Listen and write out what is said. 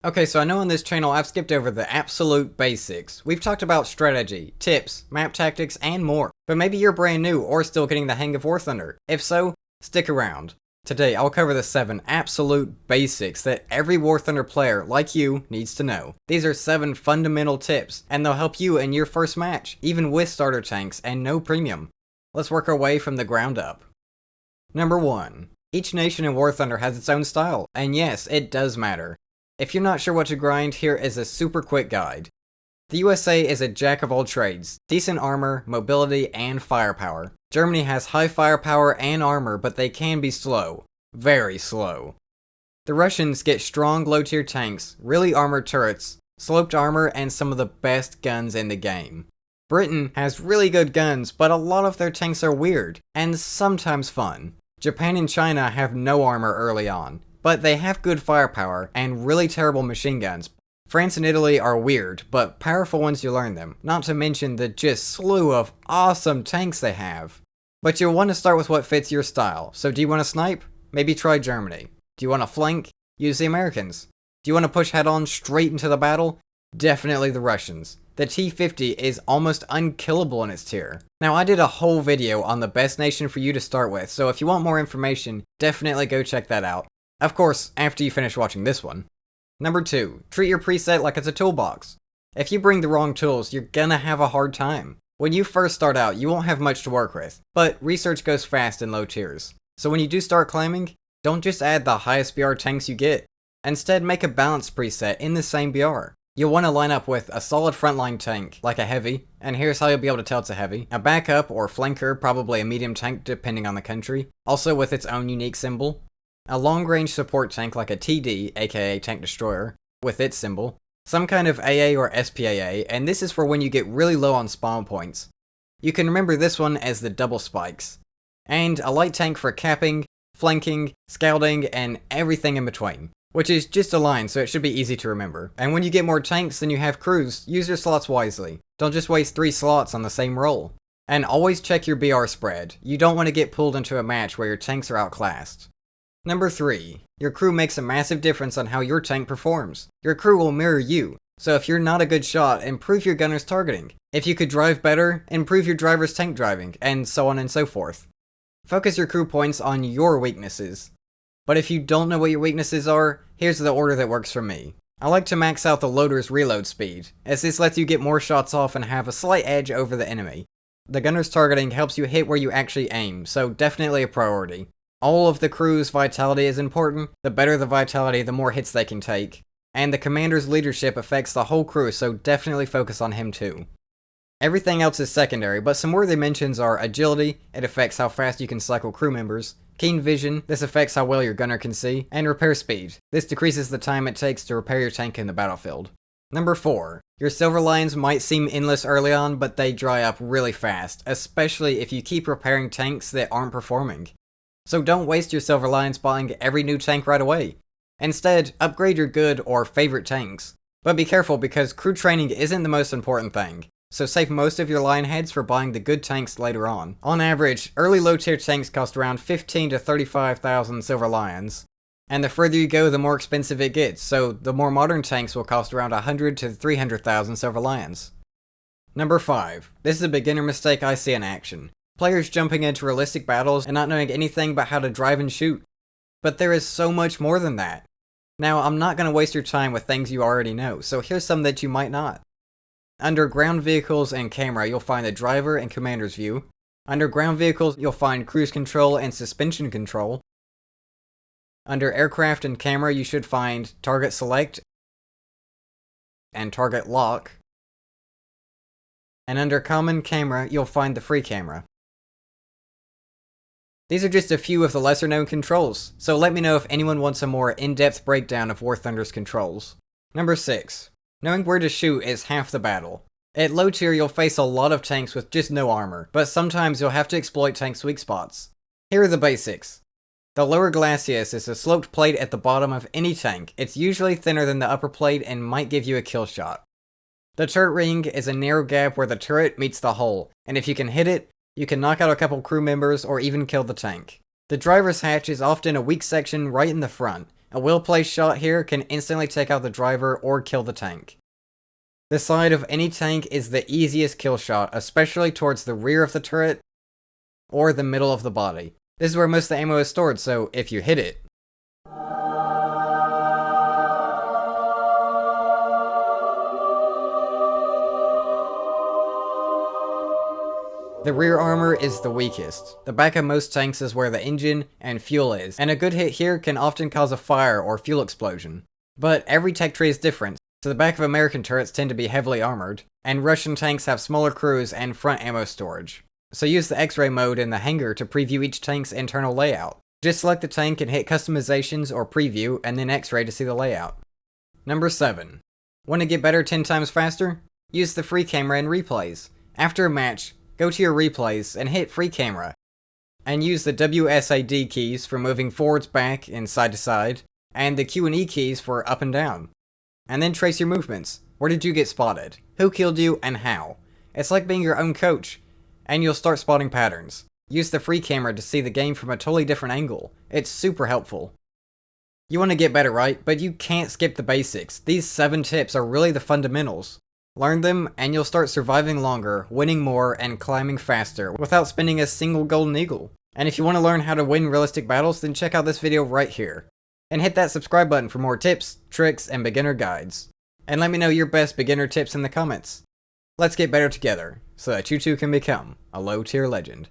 Okay, so I know on this channel I've skipped over the absolute basics. We've talked about strategy, tips, map tactics, and more. But maybe you're brand new or still getting the hang of WarThunder. If so, stick around. Today I'll cover the 7 absolute basics that every WarThunder player like you needs to know. These are 7 fundamental tips, and they'll help you in your first match, even with starter tanks and no premium. Let's work our way from the ground up. Number 1. Each nation in WarThunder has its own style, and yes, it does matter. If you're not sure what to grind, here is a super quick guide. The USA is a jack of all trades, decent armor, mobility, and firepower. Germany has high firepower and armor, but they can be slow. Very slow. The Russians get strong low-tier tanks, really armored turrets, sloped armor, and some of the best guns in the game. Britain has really good guns, but a lot of their tanks are weird, and sometimes fun. Japan and China have no armor early on, but they have good firepower and really terrible machine guns. France and Italy are weird, but powerful once you learn them, not to mention the just slew of awesome tanks they have. But you'll want to start with what fits your style, so do you want to snipe? Maybe try Germany. Do you want to flank? Use the Americans. Do you want to push head-on straight into the battle? Definitely the Russians. The T-50 is almost unkillable in its tier. Now I did a whole video on the best nation for you to start with, so if you want more information, definitely go check that out. Of course, after you finish watching this one. Number 2. Treat your preset like it's a toolbox. If you bring the wrong tools, you're gonna have a hard time. When you first start out, you won't have much to work with, but research goes fast in low tiers. So when you do start climbing, don't just add the highest BR tanks you get. Instead, make a balanced preset in the same BR. You'll want to line up with a solid frontline tank, like a heavy, and here's how you'll be able to tell it's a heavy. A backup or flanker, probably a medium tank depending on the country, also with its own unique symbol. A long-range support tank like a TD, aka Tank Destroyer, with its symbol. Some kind of AA or SPAA, and this is for when you get really low on spawn points. You can remember this one as the double spikes. And a light tank for capping, flanking, scouting, and everything in between. Which is just a line, so it should be easy to remember. And when you get more tanks than you have crews, use your slots wisely. Don't just waste 3 slots on the same role. And always check your BR spread. You don't want to get pulled into a match where your tanks are outclassed. Number 3. Your crew makes a massive difference on how your tank performs. Your crew will mirror you, so if you're not a good shot, improve your gunner's targeting. If you could drive better, improve your driver's tank driving, and so on and so forth. Focus your crew points on your weaknesses. But if you don't know what your weaknesses are, here's the order that works for me. I like to max out the loader's reload speed, as this lets you get more shots off and have a slight edge over the enemy. The gunner's targeting helps you hit where you actually aim, so definitely a priority. All of the crew's vitality is important. The better the vitality, the more hits they can take. And the commander's leadership affects the whole crew, so definitely focus on him too. Everything else is secondary, but some worthy mentions are agility, it affects how fast you can cycle crew members. Keen vision, this affects how well your gunner can see. And repair speed, this decreases the time it takes to repair your tank in the battlefield. Number 4. Your silver lines might seem endless early on, but they dry up really fast, especially if you keep repairing tanks that aren't performing. So don't waste your silver lines buying every new tank right away. Instead, upgrade your good or favorite tanks. But be careful because crew training isn't the most important thing, so save most of your line heads for buying the good tanks later on. On average, early low tier tanks cost around 15 to 35,000 silver lions. And the further you go, the more expensive it gets, so the more modern tanks will cost around 100 to 300,000 silver lions. Number 5. This is a beginner mistake I see in action. Players jumping into realistic battles and not knowing anything but how to drive and shoot. But there is so much more than that. Now, I'm not going to waste your time with things you already know, so here's some that you might not. Under ground vehicles and camera, you'll find the driver and commander's view. Under ground vehicles, you'll find cruise control and suspension control. Under aircraft and camera, you should find target select and target lock. And under common camera, you'll find the free camera. These are just a few of the lesser known controls, so let me know if anyone wants a more in-depth breakdown of WarThunder's controls. Number 6. Knowing where to shoot is half the battle. At low tier you'll face a lot of tanks with just no armor, but sometimes you'll have to exploit tanks' weak spots. Here are the basics. The lower glacis is a sloped plate at the bottom of any tank. It's usually thinner than the upper plate and might give you a kill shot. The turret ring is a narrow gap where the turret meets the hull, and if you can hit it, you can knock out a couple crew members or even kill the tank. The driver's hatch is often a weak section right in the front. A well-placed shot here can instantly take out the driver or kill the tank. The side of any tank is the easiest kill shot, especially towards the rear of the turret or the middle of the body. This is where most of the ammo is stored, so if you hit it, the rear armor is the weakest. The back of most tanks is where the engine and fuel is, and a good hit here can often cause a fire or fuel explosion. But every tech tree is different, so the back of American turrets tend to be heavily armored, and Russian tanks have smaller crews and front ammo storage. So use the X-ray mode in the hangar to preview each tank's internal layout. Just select the tank and hit customizations or preview, and then X-ray to see the layout. Number 7. Want to get better 10 times faster? Use the free camera in replays. After a match, go to your replays and hit free camera, and use the WSAD keys for moving forwards, back, and side to side, and the Q and E keys for up and down. And then trace your movements. Where did you get spotted? Who killed you and how? It's like being your own coach, and you'll start spotting patterns. Use the free camera to see the game from a totally different angle. It's super helpful. You want to get better, right? But you can't skip the basics. These 7 tips are really the fundamentals. Learn them, and you'll start surviving longer, winning more, and climbing faster without spending a single golden eagle. And if you want to learn how to win realistic battles, then check out this video right here. And hit that subscribe button for more tips, tricks, and beginner guides. And let me know your best beginner tips in the comments. Let's get better together, so that you too can become a low-tier legend.